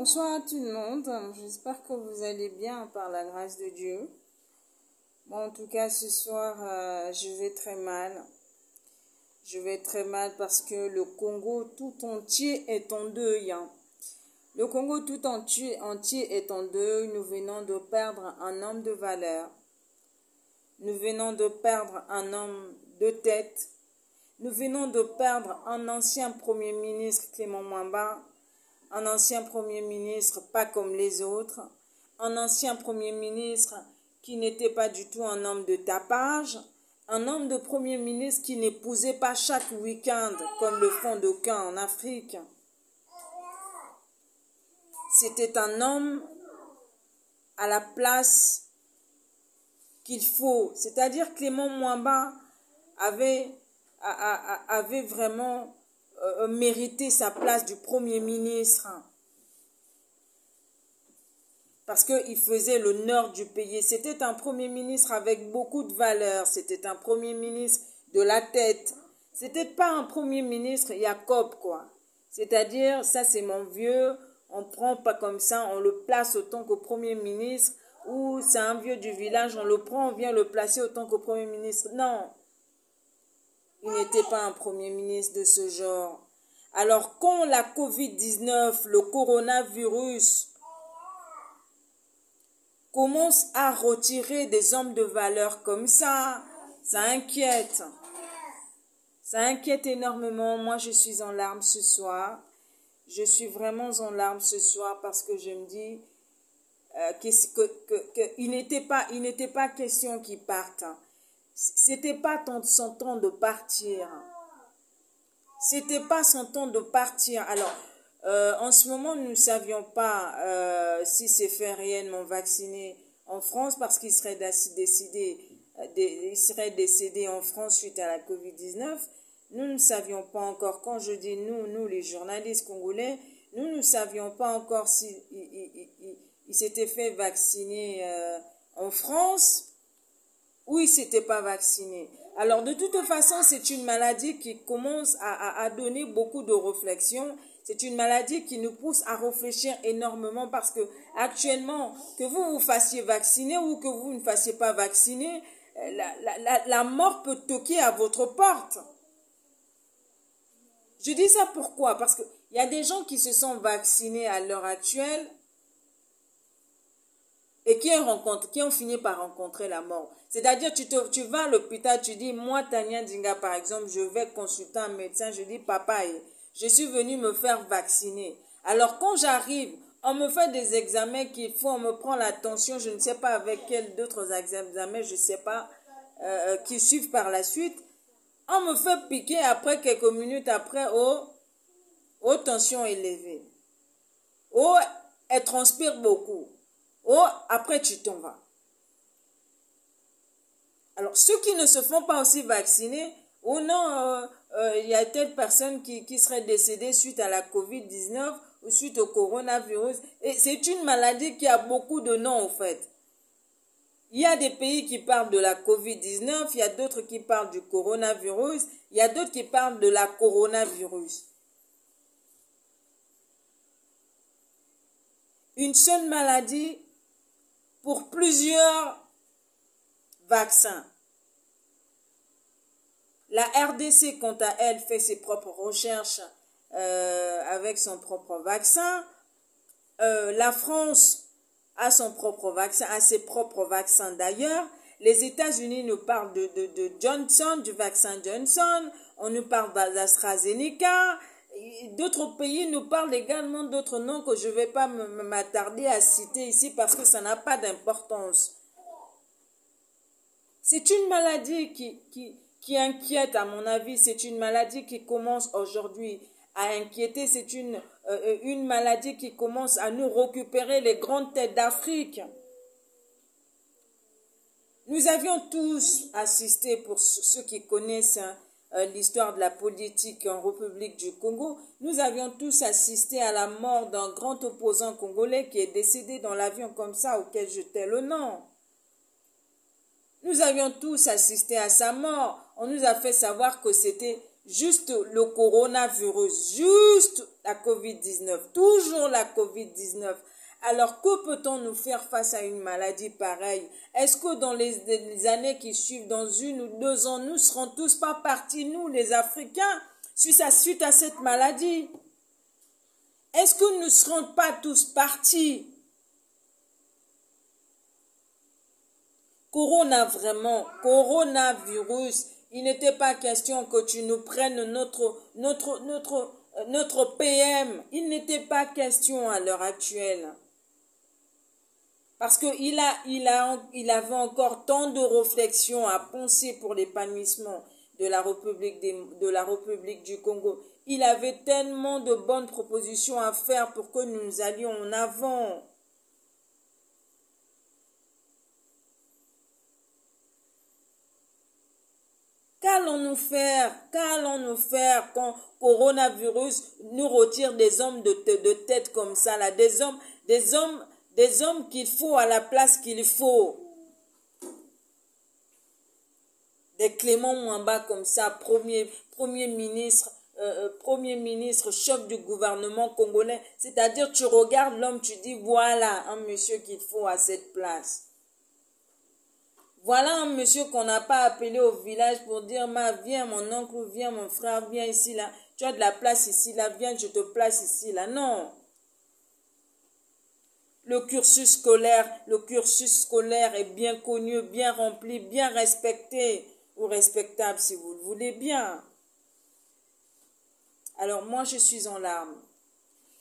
Bonsoir à tout le monde, j'espère que vous allez bien par la grâce de Dieu. Bon, en tout cas, ce soir, je vais très mal. Je vais très mal parce que le Congo tout entier est en deuil. Le Congo tout entier est en deuil. Nous venons de perdre un homme de valeur. Nous venons de perdre un homme de tête. Nous venons de perdre un ancien Premier ministre, Clément Mwamba. Un ancien Premier ministre pas comme les autres, un ancien Premier ministre qui n'était pas du tout un homme de tapage, un homme de Premier ministre qui n'épousait pas chaque week-end comme le font d'aucuns en Afrique. C'était un homme à la place qu'il faut, c'est-à-dire Clément Mwamba avait vraiment mérité sa place du Premier ministre parce qu'il faisait l'honneur du pays. C'était un Premier ministre avec beaucoup de valeur, c'était un Premier ministre de la tête. C'était pas un Premier ministre Jacob, quoi. C'est-à-dire, ça c'est mon vieux, on prend pas comme ça, on le place autant que Premier ministre, ou c'est un vieux du village, on le prend, on vient le placer autant que Premier ministre. Non. Il n'était pas un Premier ministre de ce genre. Alors, quand la Covid-19, le coronavirus, commence à retirer des hommes de valeur comme ça inquiète. Ça inquiète énormément. Moi, je suis en larmes ce soir. Je suis vraiment en larmes ce soir parce que je me dis qu'il n'était pas question qu'il parte. C'était pas son temps de partir. C'était pas son temps de partir. Alors, en ce moment, nous ne savions pas si c'est fait réellement vacciner en France parce qu'il serait décédé en France suite à la Covid-19. Nous ne savions pas encore, quand je dis nous les journalistes congolais, nous ne savions pas encore si il s'était fait vacciner en France ou il s'était pas vacciné. Alors, de toute façon, c'est une maladie qui commence à donner beaucoup de réflexions. C'est une maladie qui nous pousse à réfléchir énormément parce que, actuellement, que vous vous fassiez vacciner ou que vous ne fassiez pas vacciner, la mort peut toquer à votre porte. Je dis ça pourquoi? Parce qu'il y a des gens qui se sont vaccinés à l'heure actuelle et qui ont fini par rencontrer la mort. C'est-à-dire, tu vas à l'hôpital, tu dis, moi, Tania Dinga, par exemple, je vais consulter un médecin, je dis, papa, je suis venu me faire vacciner. Alors, quand j'arrive, on me fait des examens qu'il faut, on me prend la tension, je ne sais pas avec quels d'autres examens, je ne sais pas, qui suivent par la suite. On me fait piquer après, quelques minutes après, tension élevée. Elle transpire beaucoup. Après tu t'en vas. Alors, ceux qui ne se font pas aussi vacciner, non, il y a telle personne qui serait décédée suite à la Covid-19 ou suite au coronavirus. Et c'est une maladie qui a beaucoup de noms, en fait. Il y a des pays qui parlent de la Covid-19, il y a d'autres qui parlent du coronavirus, il y a d'autres qui parlent de la coronavirus. Une seule maladie pour plusieurs vaccins. La RDC, quant à elle, fait ses propres recherches avec son propre vaccin. La France a son propre vaccin, a ses propres vaccins d'ailleurs. Les États-Unis nous parlent de Johnson, du vaccin Johnson. On nous parle d'AstraZeneca. D'autres pays nous parlent également d'autres noms que je ne vais pas m'attarder à citer ici parce que ça n'a pas d'importance. C'est une maladie qui inquiète, à mon avis. C'est une maladie qui commence aujourd'hui à inquiéter. C'est une maladie qui commence à nous récupérer les grandes têtes d'Afrique. Nous avions tous assisté, pour ceux qui connaissent l'histoire de la politique en République du Congo, nous avions tous assisté à la mort d'un grand opposant congolais qui est décédé dans l'avion comme ça, auquel je tais le nom. Nous avions tous assisté à sa mort. On nous a fait savoir que c'était juste le coronavirus, juste la Covid-19, toujours la Covid-19. Alors, que peut-on nous faire face à une maladie pareille? Est-ce que dans les années qui suivent, dans 1 ou 2 ans, nous serons tous pas partis, nous, les Africains, suite à cette maladie? Est-ce que nous ne serons pas tous partis? Coronavirus, il n'était pas question que tu nous prennes notre PM. Il n'était pas question à l'heure actuelle. Parce qu'il avait encore tant de réflexions à penser pour l'épanouissement de la République du Congo. Il avait tellement de bonnes propositions à faire pour que nous allions en avant. Qu'allons-nous faire quand coronavirus nous retire des hommes de tête comme ça, là, des hommes qu'il faut à la place qu'il faut. Des Clément Mwamba comme ça, premier ministre, chef du gouvernement congolais. C'est-à-dire, tu regardes l'homme, tu dis, voilà un monsieur qu'il faut à cette place. Voilà un monsieur qu'on n'a pas appelé au village pour dire, viens mon oncle, viens mon frère, viens ici, là. Tu as de la place ici, là, viens, je te place ici, là. Non. Le cursus scolaire est bien connu, bien rempli, bien respecté, ou respectable si vous le voulez bien. Alors moi, je suis en larmes.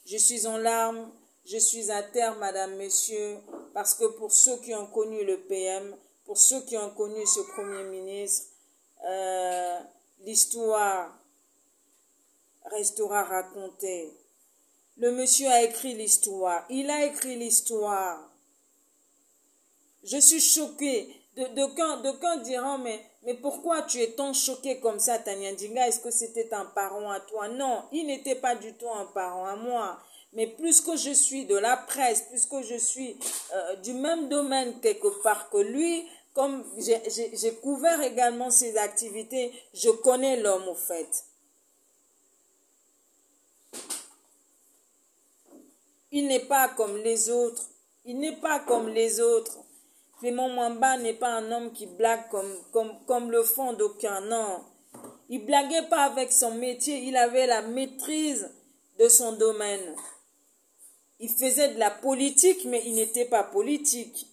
Je suis en larmes, je suis à terre, madame, messieurs, parce que pour ceux qui ont connu le PM, pour ceux qui ont connu ce Premier ministre, l'histoire restera racontée. Le monsieur a écrit l'histoire. Il a écrit l'histoire. Je suis choquée. D'aucuns diront, mais pourquoi tu es tant choquée comme ça, Tania Ndinga? Est-ce que c'était un parent à toi? Non, il n'était pas du tout un parent à moi. Mais plus que je suis de la presse, plus que je suis du même domaine quelque part que lui, comme j'ai couvert également ses activités, je connais l'homme au fait. Il n'est pas comme les autres. Il n'est pas comme les autres. Clément Mwamba n'est pas un homme qui blague comme le font d'aucuns, non. Il blaguait pas avec son métier, il avait la maîtrise de son domaine. Il faisait de la politique, mais il n'était pas politique.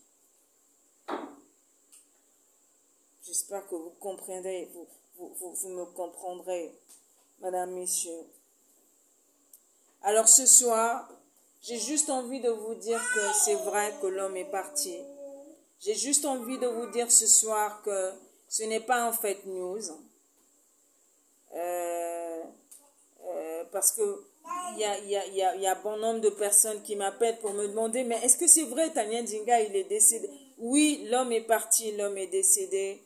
J'espère que vous comprendrez, vous me comprendrez, madame, messieurs. Alors ce soir, j'ai juste envie de vous dire que c'est vrai que l'homme est parti. J'ai juste envie de vous dire ce soir que ce n'est pas un fake news. Parce que il y a bon nombre de personnes qui m'appellent pour me demander, mais est-ce que c'est vrai, Tania Ndinga, il est décédé? Oui, l'homme est parti, l'homme est décédé.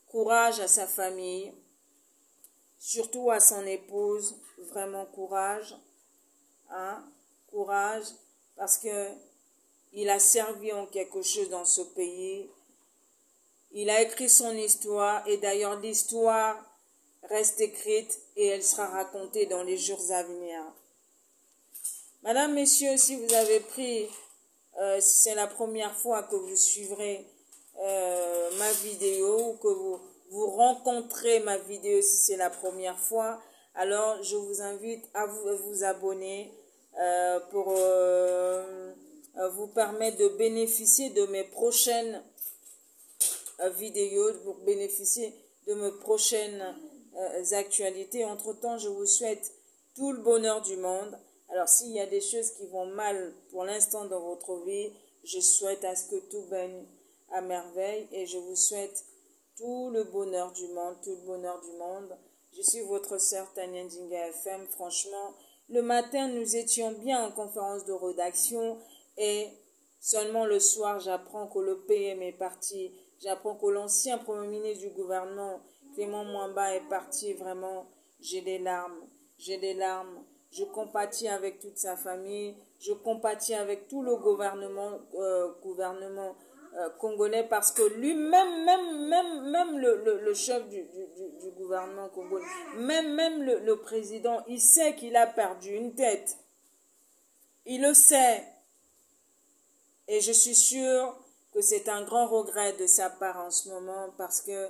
Courage à sa famille, surtout à son épouse, vraiment courage. Hein? Courage, parce que il a servi en quelque chose dans ce pays. Il a écrit son histoire, et d'ailleurs l'histoire reste écrite et elle sera racontée dans les jours à venir. Madame, messieurs, si vous avez pris, c'est la première fois que vous suivrez ma vidéo, ou que vous rencontrez ma vidéo si c'est la première fois, alors je vous invite à vous abonner pour vous permettre de bénéficier de mes prochaines vidéos, pour bénéficier de mes prochaines actualités. Entre-temps, je vous souhaite tout le bonheur du monde. Alors, s'il y a des choses qui vont mal pour l'instant dans votre vie, je souhaite à ce que tout baigne à merveille et je vous souhaite tout le bonheur du monde, tout le bonheur du monde. Je suis votre sœur Tania Ndinga FM. Franchement, le matin, nous étions bien en conférence de rédaction et seulement le soir, j'apprends que le PM est parti. J'apprends que l'ancien Premier ministre du gouvernement, Clément Mwamba, est parti. Vraiment, j'ai des larmes. J'ai des larmes. Je compatis avec toute sa famille. Je compatis avec tout le gouvernement congolais, parce que lui-même, même le chef du gouvernement congolais, même le président, il sait qu'il a perdu une tête. Il le sait. Et je suis sûre que c'est un grand regret de sa part en ce moment, parce que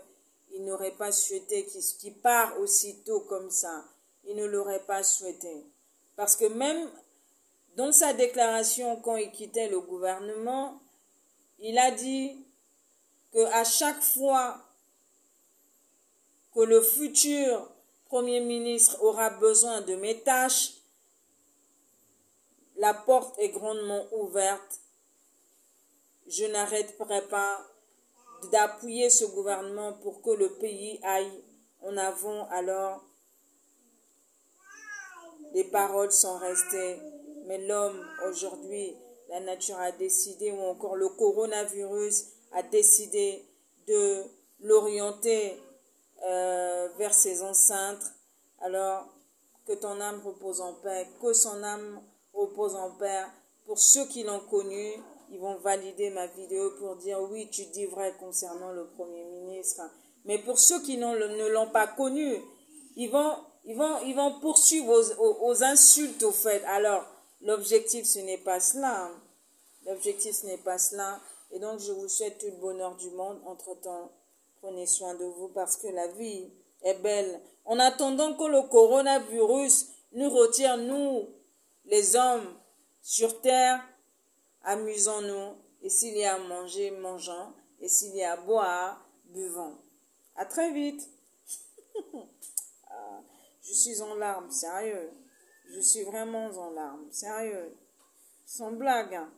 il n'aurait pas souhaité qu'il part aussitôt comme ça. Il ne l'aurait pas souhaité. Parce que même dans sa déclaration quand il quittait le gouvernement, il a dit qu'à chaque fois que le futur Premier ministre aura besoin de mes tâches, la porte est grandement ouverte. Je n'arrêterai pas d'appuyer ce gouvernement pour que le pays aille en avant. Alors, les paroles sont restées. Mais l'homme, aujourd'hui, la nature a décidé, ou encore le coronavirus a décidé de l'orienter vers ses ancêtres. Alors, que ton âme repose en paix, que son âme repose en paix. Pour ceux qui l'ont connu, ils vont valider ma vidéo pour dire oui, tu dis vrai concernant le Premier ministre. Mais pour ceux qui ne l'ont pas connu, ils vont poursuivre aux insultes au fait. Alors, l'objectif, ce n'est pas cela. L'objectif, ce n'est pas cela. Et donc, je vous souhaite tout le bonheur du monde. Entre-temps, prenez soin de vous parce que la vie est belle. En attendant que le coronavirus nous retire, nous, les hommes, sur terre, amusons-nous. Et s'il y a à manger, mangeons. Et s'il y a à boire, buvons. À très vite. Je suis en larmes, sérieux. Je suis vraiment en larmes, sérieux. Sans blague, hein.